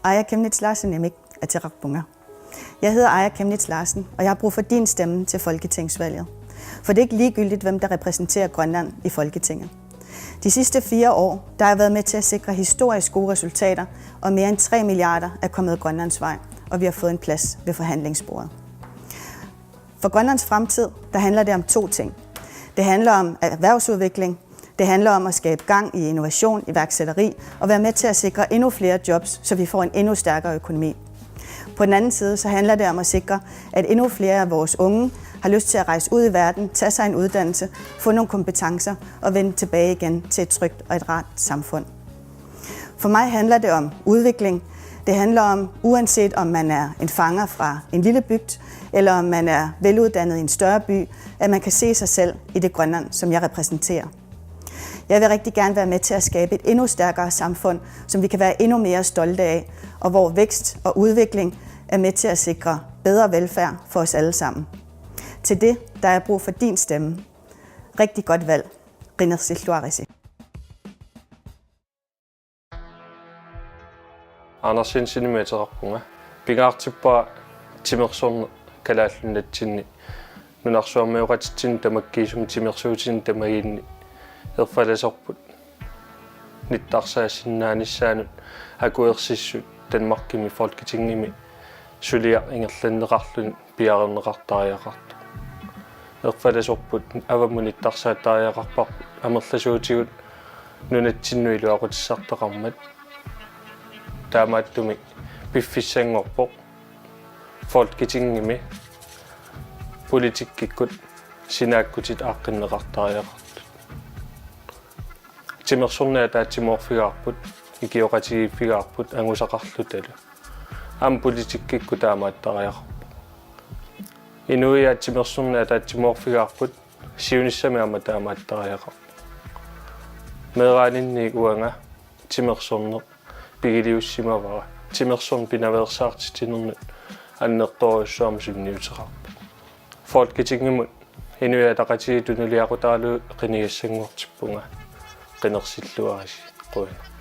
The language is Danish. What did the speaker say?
Aya Kemnitz Larsen Nemik af Tirakpunga. Jeg hedder Aya Kemnitz Larsen, og jeg har brug for din stemme til folketingsvalget. For det er ikke ligegyldigt, hvem der repræsenterer Grønland i Folketinget. De sidste 4 år der har jeg været med til at sikre historisk gode resultater, og mere end 3 milliarder er kommet Grønlands vej, og vi har fået en plads ved forhandlingsbordet. For Grønlands fremtid der handler det om 2 ting. Det handler om erhvervsudvikling, det handler om at skabe gang i innovation, iværksætteri og være med til at sikre endnu flere jobs, så vi får en endnu stærkere økonomi. På den anden side så handler det om at sikre, at endnu flere af vores unge har lyst til at rejse ud i verden, tage sig en uddannelse, få nogle kompetencer og vende tilbage igen til et trygt og et rart samfund. For mig handler det om udvikling. Det handler om, uanset om man er en fanger fra en lille bygd, eller om man er veluddannet i en større by, at man kan se sig selv i det Grønland, som jeg repræsenterer. Jeg vil rigtig gerne være med til at skabe et endnu stærkere samfund, som vi kan være endnu mere stolte af, og hvor vækst og udvikling er med til at sikre bedre velfærd for os alle sammen. Til det der er brug for din stemme. Rigtig godt valg. Rinnersilluarisi. Anders Jensen med Tirakpunga. Pingaartippa timersorne kalaallunnatsinni. Nunarsuarmiuqatitsin tamakkiisum timersuutin tamagiinni. Erfalasorput. Nittarsaassinnaanissaanuut akuersissut Danmarkimi Folketingimi suliar ingerlanneqarlun piareneqartariaqartu. Erfalasorput avammunittarsaatariaqarpar amerlasuutigut nunatsinnuilu aqutissartaqarmat taamaattumi piffissanngorpoq Folketingimi politikkikkut sinaakkutit aaqqinneqartariaqartu. Timersornaa taatsimorfigaarput ikioqatigiiffigaarput angusaqarlutalu am politikkikku taamaattariaqarpu inuiaat timersornaa taatsimorfigaarput siunissamiarma taamaattariaqarpu meeraaninni uanga timersorne pigiliussimavara timersorn pinaversaartitinernet annertoruissuarmu sunniuteqarpu Folketingemut inuiataqatigitunnuliaqutaalu qinigassangortippunga qinersilluarisi quina